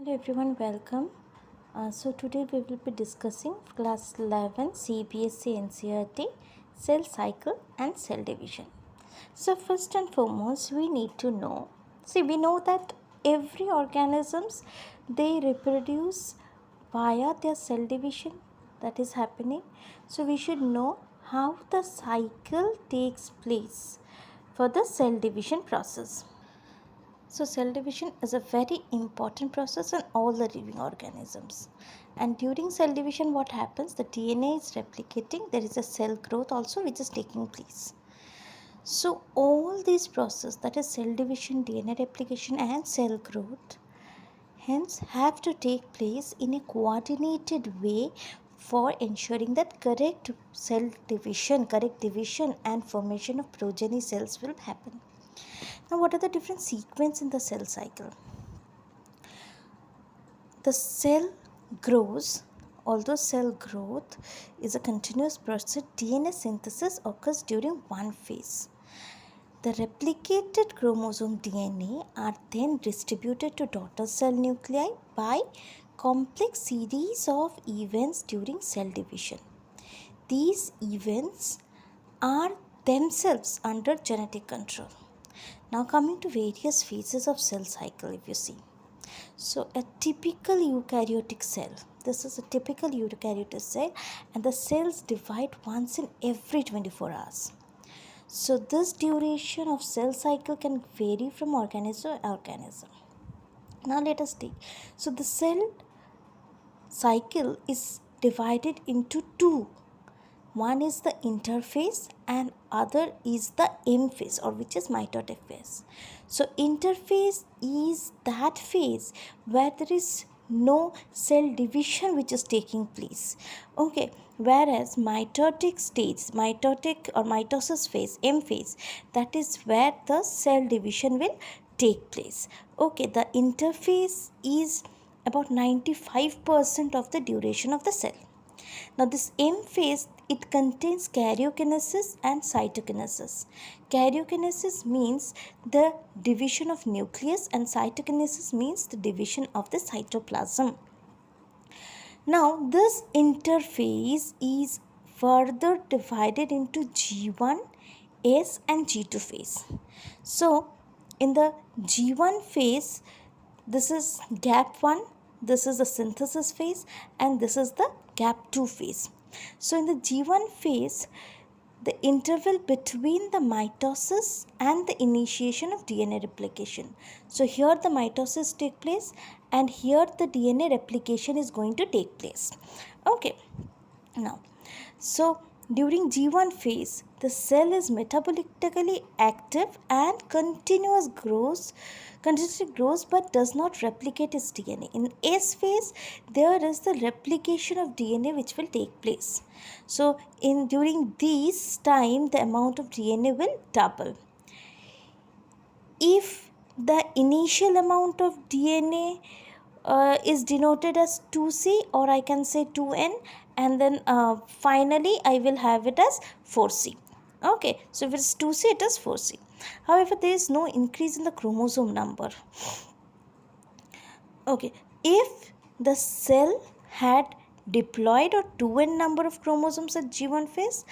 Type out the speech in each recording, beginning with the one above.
Hello everyone, welcome. Today we will be discussing class 11 CBSE NCERT cell cycle and cell division. So first and foremost we need to know, we know that every organisms they reproduce via their cell division that is happening. So we should know how the cycle takes place for the cell division process. So cell division is a very important process in all the living organisms. And during cell division what happens? The DNA is replicating. There is a cell growth also which is taking place. So all these processes, that is cell division, DNA replication and cell growth, hence have to take place in a coordinated way for ensuring that correct division and formation of progeny cells will happen. Now what are the different sequences in the cell cycle? The cell grows. Although cell growth is a continuous process, DNA synthesis occurs during one phase. The replicated chromosome DNA are then distributed to daughter cell nuclei by complex series of events during cell division. These events are themselves under genetic control. Now coming to various phases of cell cycle, if you see. So a typical eukaryotic cell, this is a typical eukaryotic cell, and the cells divide once in every 24 hours. So this duration of cell cycle can vary from organism to organism. Now let us take. So the cell cycle is divided into two. One is the interphase and other is the M phase, or which is mitotic phase. So interphase is that phase where there is no cell division which is taking place. Okay, whereas mitotic or mitosis phase, M phase, that is where the cell division will take place. Okay, the interphase is about 95% of the duration of the cell. Now this M phase, it contains karyokinesis and cytokinesis. Karyokinesis means the division of nucleus and cytokinesis means the division of the cytoplasm. Now this interphase is further divided into G1, S and G2 phase. So in the G1 phase, this is gap 1, this is the synthesis phase and this is the gap 2 phase. So in the G1 phase, the interval between the mitosis and the initiation of DNA replication. So here the mitosis take place and here the DNA replication is going to take place. Okay. Now, so during G1 phase, the cell is metabolically active and continuously grows but does not replicate its DNA. In S phase, there is the replication of DNA which will take place. So during this time, the amount of DNA will double. If the initial amount of DNA is denoted as 2C, or I can say 2N, and then finally I will have it as 4C. Okay, so if it's 2C, it is 4C. However, there is no increase in the chromosome number. Okay, if the cell had diploid or 2N number of chromosomes at G1 phase,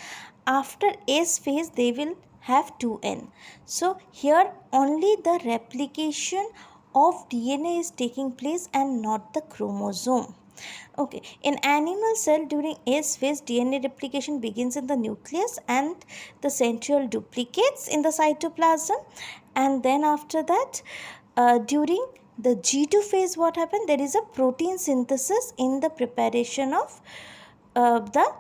after S phase they will have 2N. So here only the replication of DNA is taking place and not the chromosome. Okay, in animal cell during S phase, DNA replication begins in the nucleus and the centriole duplicates in the cytoplasm, and then after that during the G2 phase, what happened? There is a protein synthesis in the preparation of the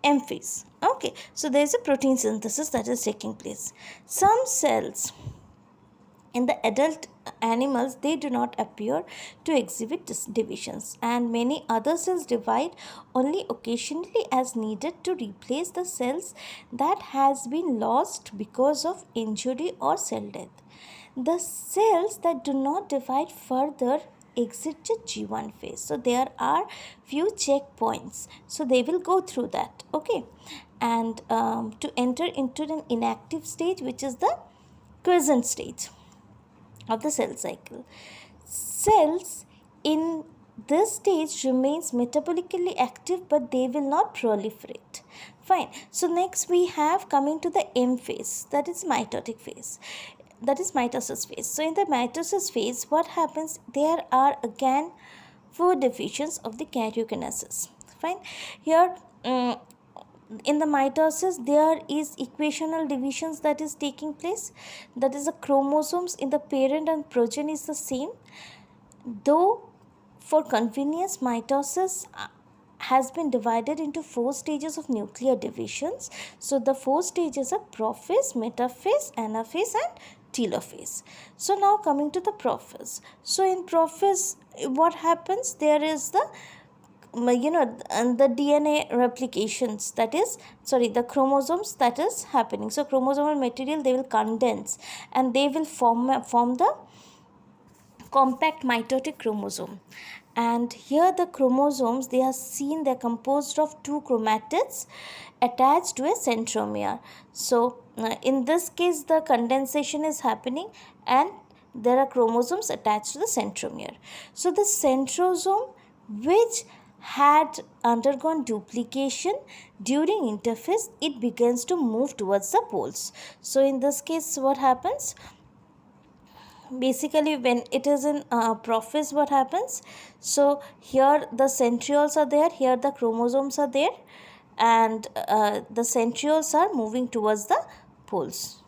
M phase. Okay, so there is a protein synthesis that is taking place. Some cells in the adult animals, they do not appear to exhibit divisions, and many other cells divide only occasionally as needed to replace the cells that has been lost because of injury or cell death. The cells that do not divide further exit the G1 phase. So there are few checkpoints. So they will go through that. Okay. And to enter into an inactive stage, which is the quiescent stage of the cell cycle. Cells in this stage remains metabolically active, but they will not proliferate. Fine. So next we have coming to the M phase, that is mitotic phase, that is mitosis phase. So in the mitosis phase, what happens? There are again four divisions of the karyokinesis. Fine. Here in the mitosis there is equational divisions that is taking place, that is the chromosomes in the parent and progeny is the same, though for convenience mitosis has been divided into four stages of nuclear divisions. So the four stages are prophase, metaphase, anaphase and telophase. So now coming to the prophase. So in prophase what happens? There is the and the DNA replications, that is the chromosomes that is happening. So chromosomal material, they will condense and they will form the compact mitotic chromosome. And here the chromosomes, they are seen, they are composed of two chromatids attached to a centromere. So in this case the condensation is happening and there are chromosomes attached to the centromere. So the centrosome which had undergone duplication during interphase, it begins to move towards the poles. So in this case what happens? Basically when it is in prophase, what happens? So here the centrioles are there, here the chromosomes are there, and the centrioles are moving towards the poles.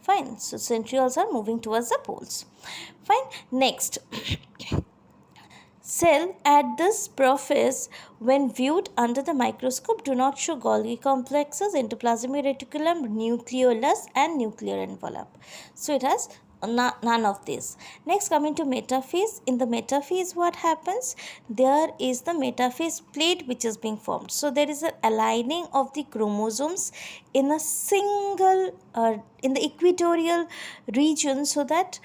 Fine. So centrioles are moving towards the poles. Fine. Next. Cell at this prophase, when viewed under the microscope, do not show Golgi complexes, endoplasmic reticulum, nucleolus and nuclear envelope. So it has none of this. Next, coming to metaphase. In the metaphase, what happens? There is the metaphase plate which is being formed. So there is an aligning of the chromosomes in a single in the equatorial region, so that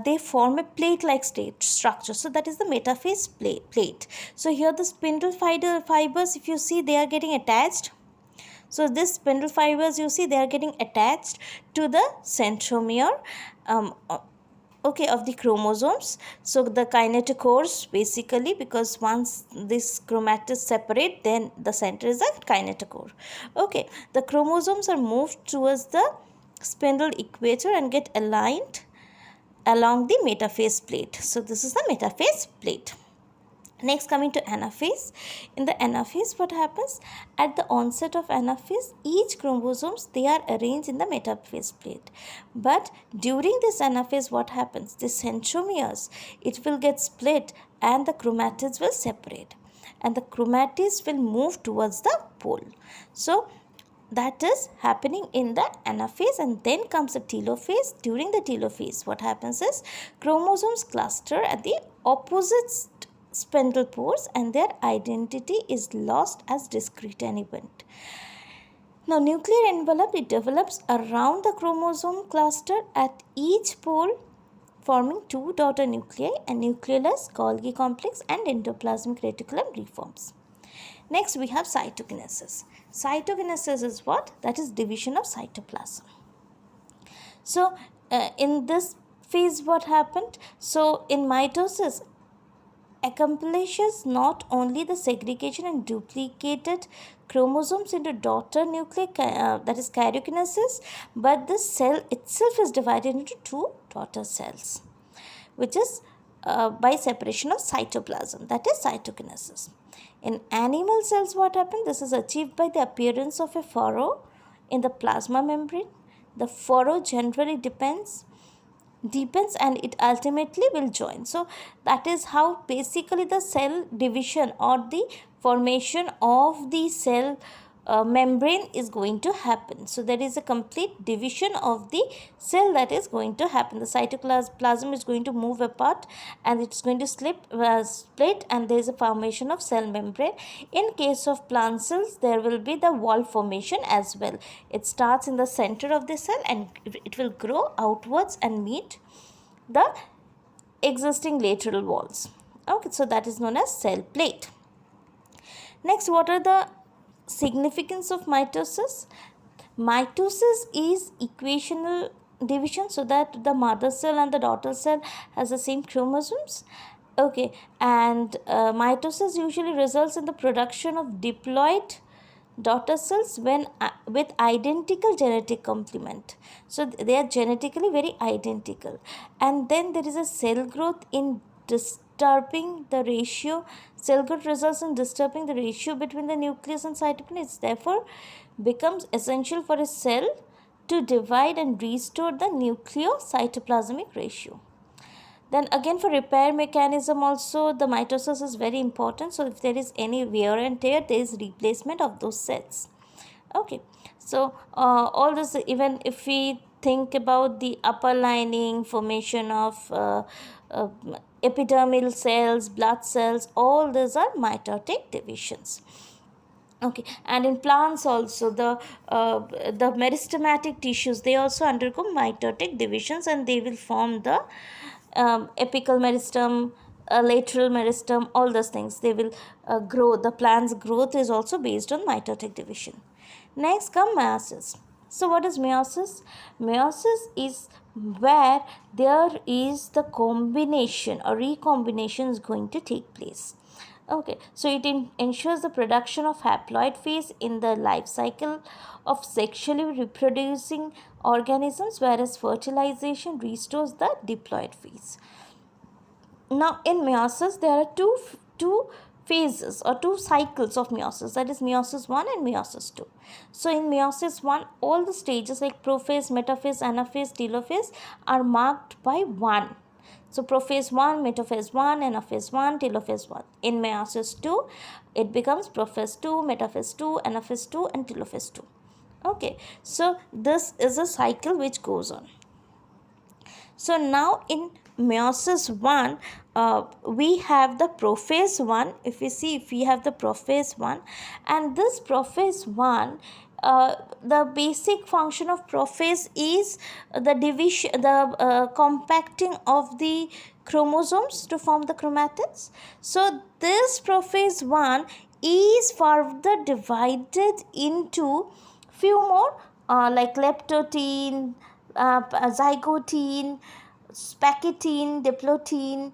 they form a plate-like structure. So that is the metaphase plate. So here the spindle fibers, if you see, they are getting attached. So this spindle fibers, you see, they are getting attached to the centromere of the chromosomes. So the kinetochores, basically, because once this chromatids separate, then the center is a kinetochore. Okay, the chromosomes are moved towards the spindle equator and get aligned along the metaphase plate. So this is the metaphase plate. Next, coming to anaphase. In the anaphase, what happens? At the onset of anaphase, each chromosomes, they are arranged in the metaphase plate. But during this anaphase, what happens? The centromeres, it will get split and the chromatids will separate. And the chromatids will move towards the pole. So that is happening in the anaphase, and then comes the telophase. During the telophase, what happens is chromosomes cluster at the opposite spindle pores and their identity is lost as discrete event. Now nuclear envelope, it develops around the chromosome cluster at each pole, forming two daughter nuclei, and nucleolus, Golgi complex and endoplasmic reticulum reforms. Next we have cytokinesis. Cytokinesis is what? That is division of cytoplasm. So in this phase what happened? So in mitosis accomplishes not only the segregation and duplicated chromosomes into daughter nuclei, that is karyokinesis, but the cell itself is divided into two daughter cells, which is by separation of cytoplasm, that is cytokinesis. In animal cells, what happens? This is achieved by the appearance of a furrow in the plasma membrane. The furrow generally deepens and it ultimately will join. So that is how basically the cell division or the formation of the cell membrane is going to happen. So there is a complete division of the cell that is going to happen. The cytoplasm is going to move apart and it's going to split, and there is a formation of cell membrane. In case of plant cells, there will be the wall formation as well. It starts in the center of the cell and it will grow outwards and meet the existing lateral walls. Okay, so that is known as cell plate. Next, what are the significance of mitosis? Mitosis is equational division, so that the mother cell and the daughter cell has the same chromosomes, Okay, and mitosis usually results in the production of diploid daughter cells when with identical genetic complement. So they are genetically very identical, and then there is a cell growth in disturbing the ratio. Cell growth results in disturbing the ratio between the nucleus and cytoplasm. It therefore becomes essential for a cell to divide and restore the nucleocytoplasmic ratio. Then again, for repair mechanism also, the mitosis is very important. So if there is any wear and tear, there is replacement of those cells. Okay, so all this, even if we think about the upper lining, formation of uh, epidermal cells, blood cells, all these are mitotic divisions. Okay, and in plants also, the meristematic tissues, they also undergo mitotic divisions, and they will form the apical meristem, lateral meristem, all those things. They will grow. The plant's growth is also based on mitotic division. Next come meiosis. So what is meiosis? Meiosis is where there is the combination or recombination is going to take place. Okay, so it ensures the production of haploid phase in the life cycle of sexually reproducing organisms, whereas fertilization restores the diploid phase. Now in meiosis there are two phases or two cycles of meiosis, that is meiosis 1 and meiosis 2. So in meiosis 1, all the stages like prophase, metaphase, anaphase, telophase are marked by 1. So prophase 1, metaphase 1, anaphase 1, telophase 1. In meiosis 2, it becomes prophase 2, metaphase 2, anaphase 2 and telophase 2. Okay, so this is a cycle which goes on. So now in meiosis 1, we have the prophase 1. If we have the prophase 1, and this prophase 1, the basic function of prophase is the division, the compacting of the chromosomes to form the chromatids. So this prophase 1 is further divided into few more like leptotene, zygotine, spacitine, diplotene,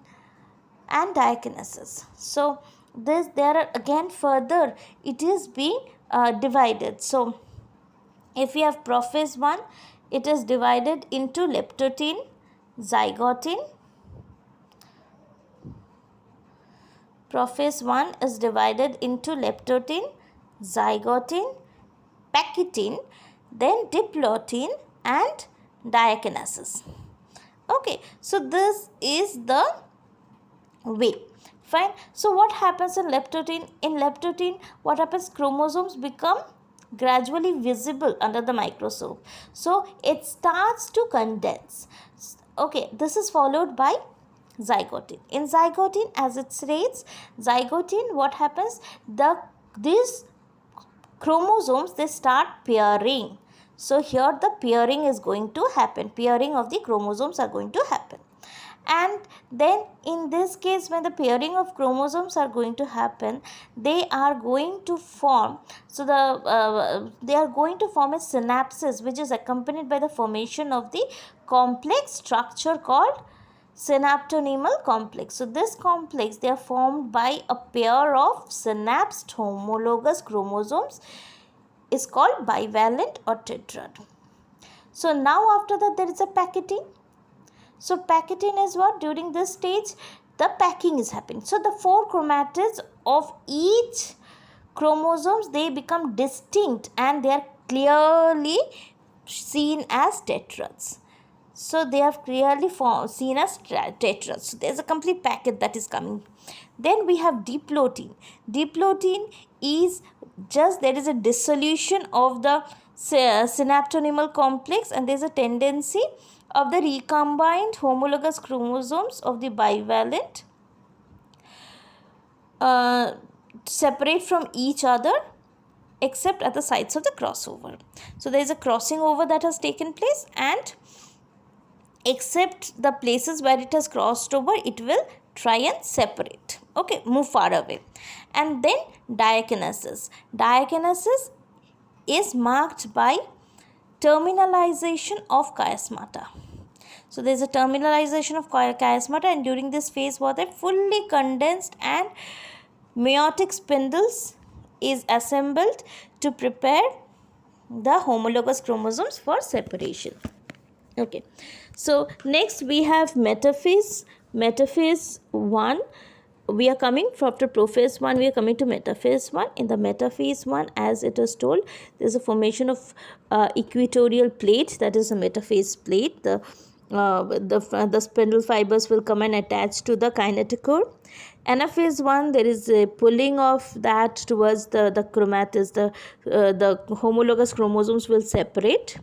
and diakinesis. So there are again further it is being divided. So if we have prophase 1, it is divided into leptotene, zygotine. Prophase 1 is divided into leptotene, zygotine, pachytine, then diplotene and diakinesis. Okay, so this is the way. Fine. So what happens in leptotene? In leptotene, what happens? Chromosomes become gradually visible under the microscope. So it starts to condense. Okay, this is followed by zygotine. In zygotine, as it states, zygotine, what happens? These chromosomes, they start pairing. So here the pairing is going to happen. Pairing of the chromosomes are going to happen. And then in this case, when the pairing of chromosomes are going to happen, they are going to form, so they are going to form a synapses, which is accompanied by the formation of the complex structure called synaptonemal complex. So this complex, they are formed by a pair of synapsed homologous chromosomes, is called bivalent or tetrad. So now after that, there is a pachytine. So pachytine is what? During this stage, the packing is happening. So the 4 chromatids of each chromosomes, they become distinct and they are clearly seen as tetrads. So they are clearly seen as tetrads. So there is a complete packet that is coming. Then we have diplotene. Diplotene is just, there is a dissolution of the synaptonemal complex, and there is a tendency of the recombined homologous chromosomes of the bivalent separate from each other except at the sites of the crossover. So there is a crossing over that has taken place, and except the places where it has crossed over, it will try and separate. Okay, move far away. And then diakinesis. Diakinesis is marked by terminalization of chiasmata. So there is a terminalization of chiasmata, and during this phase what a fully condensed and meiotic spindles is assembled to prepare the homologous chromosomes for separation. Okay, so next we have metaphase. Metaphase 1, we are coming from after prophase 1, we are coming to metaphase 1. In the metaphase 1, as it is told, there is a formation of equatorial plate, that is a metaphase plate. The spindle fibers will come and attach to the kinetochore. Anaphase 1, there is a pulling of that towards the chromatins. The homologous chromosomes will separate.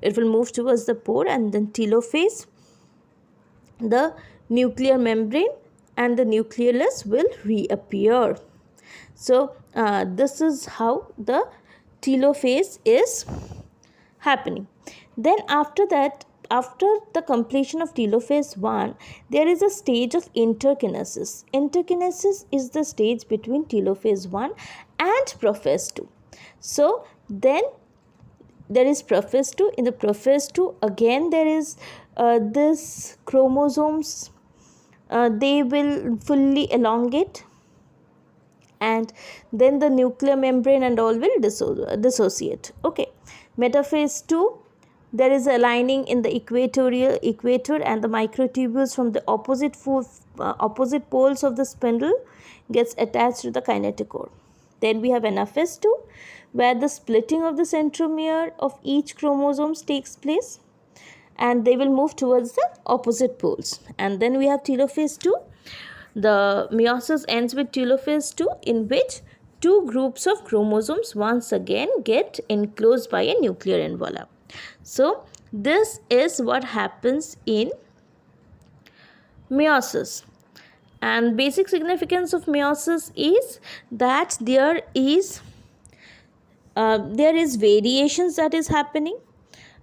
It will move towards the pore. And then telophase, the nuclear membrane and the nucleolus will reappear. So this is how the telophase is happening. Then after that, after the completion of telophase 1, there is a stage of interkinesis. Interkinesis is the stage between telophase 1 and prophase 2. So then there is prophase 2. In the prophase 2, again there is this chromosomes, they will fully elongate, and then the nuclear membrane and all will dissociate. Okay, metaphase 2, there is a lining in the equator, and the microtubules from the opposite poles of the spindle gets attached to the kinetochore. Then we have anaphase 2, where the splitting of the centromere of each chromosomes takes place, and they will move towards the opposite poles. And then we have telophase 2. The meiosis ends with telophase 2, in which two groups of chromosomes once again get enclosed by a nuclear envelope. So this is what happens in meiosis. And basic significance of meiosis is that there is variations that is happening.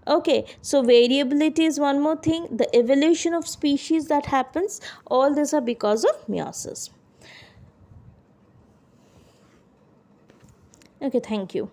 Okay, so variability is one more thing. The evolution of species that happens, all these are because of meiosis. Okay, thank you.